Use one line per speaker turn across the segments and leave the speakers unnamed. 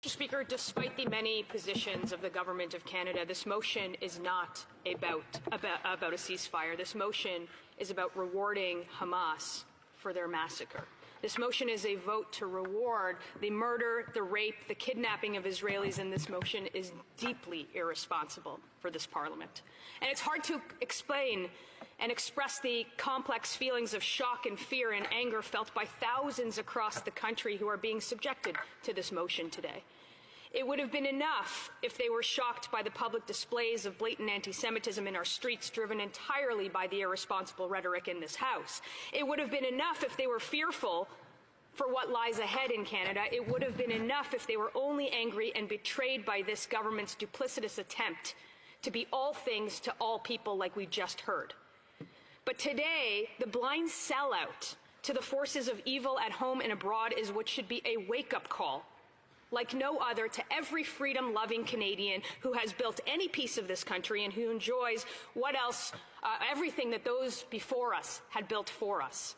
Mr. Speaker, despite the many positions of the Government of Canada, this motion is not about a ceasefire. This motion is about rewarding Hamas for their massacre. This motion is a vote to reward the murder, the rape, the kidnapping of Israelis, and this motion is deeply irresponsible for this Parliament. And it's hard to explain and express the complex feelings of shock and fear and anger felt by thousands across the country who are being subjected to this motion today. It would have been enough if they were shocked by the public displays of blatant anti-Semitism in our streets, driven entirely by the irresponsible rhetoric in this House. It would have been enough if they were fearful for what lies ahead in Canada. It would have been enough if they were only angry and betrayed by this government's duplicitous attempt to be all things to all people, like we just heard. But today, the blind sellout to the forces of evil at home and abroad is what should be a wake-up call like no other to every freedom-loving Canadian who has built any piece of this country and who enjoys everything that those before us had built for us.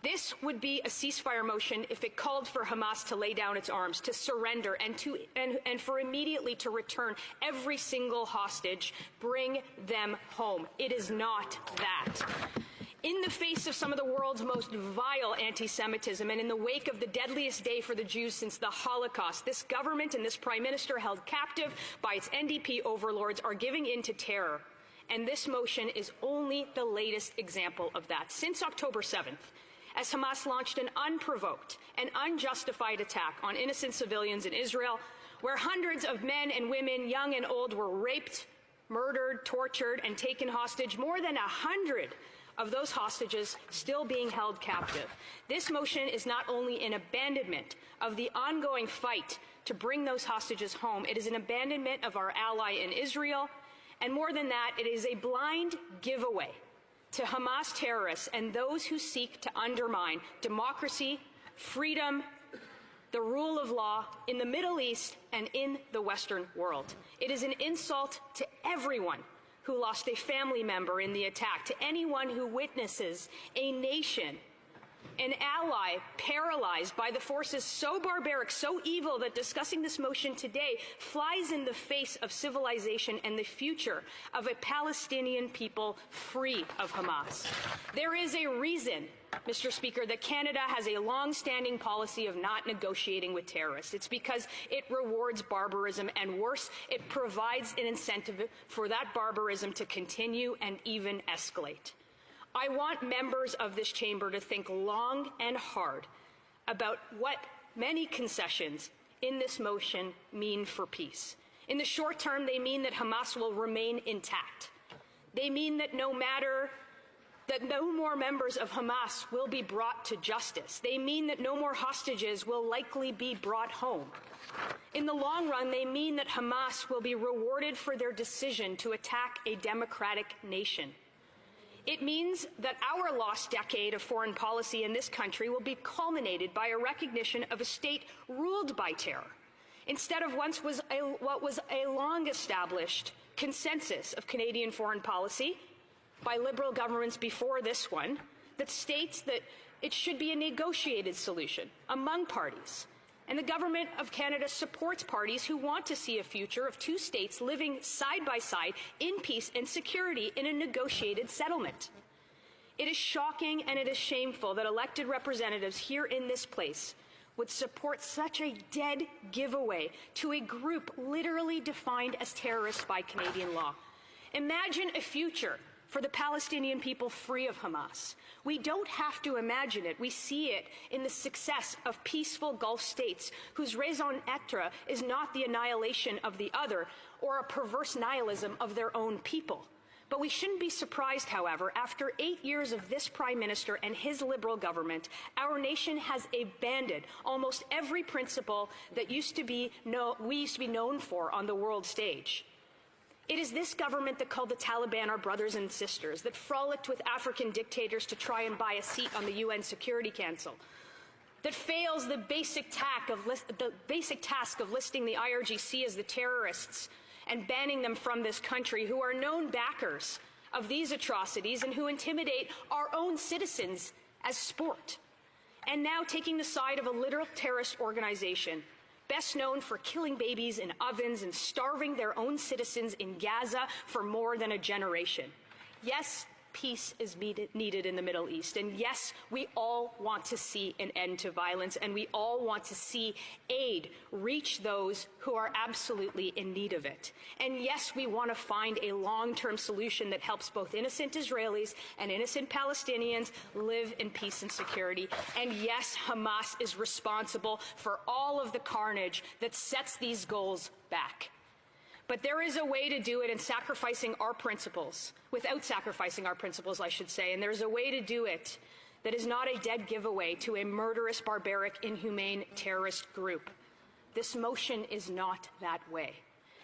This would be a ceasefire motion if it called for Hamas to lay down its arms, to surrender, and for immediately to return every single hostage, bring them home. It is not that. In the face of some of the world's most vile anti-Semitism and in the wake of the deadliest day for the Jews since the Holocaust, this government and this Prime Minister, held captive by its NDP overlords, are giving in to terror. And this motion is only the latest example of that. Since October 7th, as Hamas launched an unprovoked and unjustified attack on innocent civilians in Israel, where hundreds of men and women, young and old, were raped, murdered, tortured, and taken hostage, more than 100 of those hostages still being held captive. This motion is not only an abandonment of the ongoing fight to bring those hostages home, it is an abandonment of our ally in Israel, and more than that, it is a blind giveaway to Hamas terrorists and those who seek to undermine democracy, freedom, the rule of law in the Middle East and in the Western world. It is an insult to everyone who lost a family member in the attack, to anyone who witnesses a nation, an ally, paralyzed by the forces so barbaric, so evil, that discussing this motion today flies in the face of civilization and the future of a Palestinian people free of Hamas. There is a reason, Mr. Speaker, that Canada has a long-standing policy of not negotiating with terrorists. It's because it rewards barbarism, and worse, it provides an incentive for that barbarism to continue and even escalate. I want members of this chamber to think long and hard about what many concessions in this motion mean for peace. In the short term, they mean that Hamas will remain intact. They mean that no more members of Hamas will be brought to justice. They mean that no more hostages will likely be brought home. In the long run, they mean that Hamas will be rewarded for their decision to attack a democratic nation. It means that our lost decade of foreign policy in this country will be culminated by a recognition of a state ruled by terror, instead of what was a long-established consensus of Canadian foreign policy by Liberal governments before this one, that states that it should be a negotiated solution among parties. And the Government of Canada supports parties who want to see a future of two states living side by side in peace and security in a negotiated settlement. It is shocking and it is shameful that elected representatives here in this place would support such a dead giveaway to a group literally defined as terrorists by Canadian law. Imagine a future for the Palestinian people free of Hamas. We don't have to imagine it. We see it in the success of peaceful Gulf states whose raison d'etre is not the annihilation of the other or a perverse nihilism of their own people. But we shouldn't be surprised, however, after 8 years of this Prime Minister and his Liberal government, our nation has abandoned almost every principle that we used to be known for on the world stage. It is this government that called the Taliban our brothers and sisters, that frolicked with African dictators to try and buy a seat on the UN Security Council, that fails the basic task of listing the IRGC as the terrorists and banning them from this country, who are known backers of these atrocities and who intimidate our own citizens as sport, and now taking the side of a literal terrorist organization best known for killing babies in ovens and starving their own citizens in Gaza for more than a generation. Yes, peace is needed in the Middle East. And yes, we all want to see an end to violence, and we all want to see aid reach those who are absolutely in need of it. And yes, we want to find a long-term solution that helps both innocent Israelis and innocent Palestinians live in peace and security. And yes, Hamas is responsible for all of the carnage that sets these goals back. But there is a way to do it in sacrificing our principles, without sacrificing our principles, I should say, and there's a way to do it that is not a dead giveaway to a murderous, barbaric, inhumane terrorist group. This motion is not that way.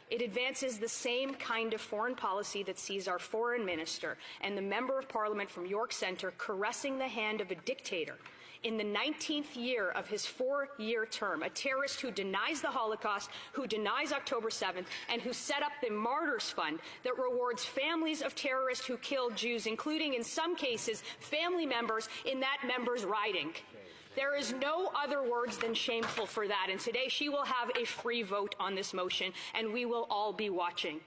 It advances the same kind of foreign policy that sees our foreign minister and the member of parliament from York Centre caressing the hand of a dictator in the 19th year of his 4-year term, a terrorist who denies the Holocaust, who denies October 7th, and who set up the Martyrs Fund that rewards families of terrorists who killed Jews, including, in some cases, family members in that member's riding. There is no other words than shameful for that, and today she will have a free vote on this motion, and we will all be watching.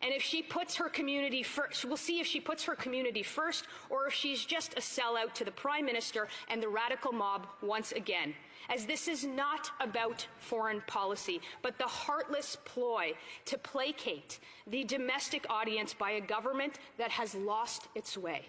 And if she puts her community first, we'll see if she puts her community first or if she's just a sellout to the Prime Minister and the radical mob once again. As this is not about foreign policy, but the heartless ploy to placate the domestic audience by a government that has lost its way.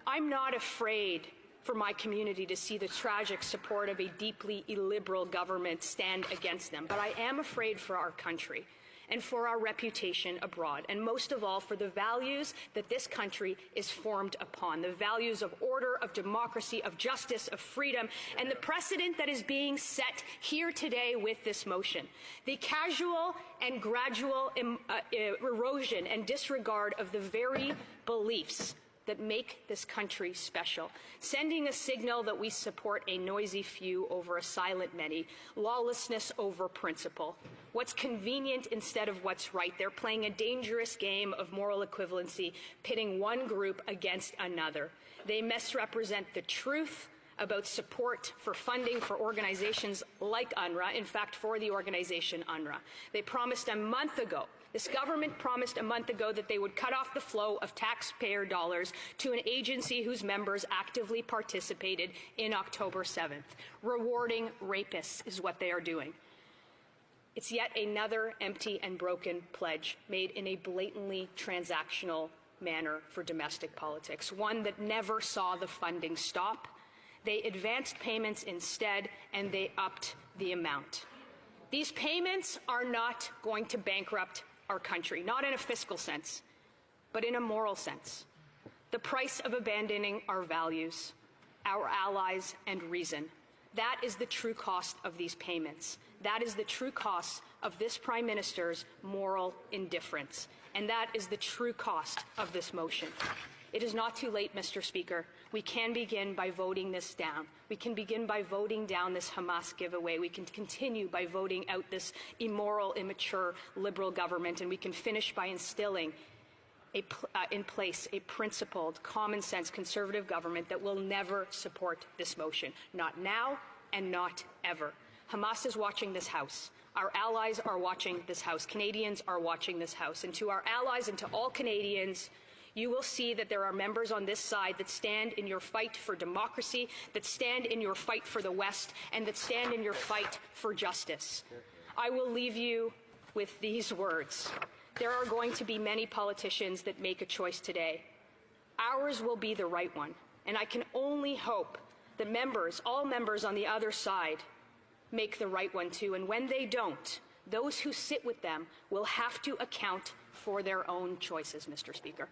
I'm not afraid for my community to see the tragic support of a deeply illiberal government stand against them, but I am afraid for our country and for our reputation abroad, and most of all for the values that this country is formed upon, the values of order, of democracy, of justice, of freedom, and the precedent that is being set here today with this motion. The casual and gradual erosion and disregard of the very beliefs that make this country special, sending a signal that we support a noisy few over a silent many, lawlessness over principle, what's convenient instead of what's right. They're playing a dangerous game of moral equivalency, pitting one group against another. They misrepresent the truth about support for funding for organizations like UNRWA, in fact, for the organization UNRWA. They promised a month ago, this government promised a month ago that they would cut off the flow of taxpayer dollars to an agency whose members actively participated in October 7th. Rewarding rapists is what they are doing. It's yet another empty and broken pledge made in a blatantly transactional manner for domestic politics, one that never saw the funding stop. They advanced payments instead, and they upped the amount. These payments are not going to bankrupt our country, not in a fiscal sense, but in a moral sense. The price of abandoning our values, our allies, and reason. That is the true cost of these payments. That is the true cost of this Prime Minister's moral indifference. And that is the true cost of this motion. It is not too late, Mr. Speaker. We can begin by voting this down. We can begin by voting down this Hamas giveaway. We can continue by voting out this immoral, immature, liberal government. And we can finish by instilling in place a principled, common-sense, conservative government that will never support this motion. Not now and not ever. Hamas is watching this House. Our allies are watching this House. Canadians are watching this House. And to our allies and to all Canadians, you will see that there are members on this side that stand in your fight for democracy, that stand in your fight for the West, and that stand in your fight for justice. I will leave you with these words. There are going to be many politicians that make a choice today. Ours will be the right one, and I can only hope that members, all members on the other side, make the right one too. And when they don't, those who sit with them will have to account for their own choices, Mr. Speaker.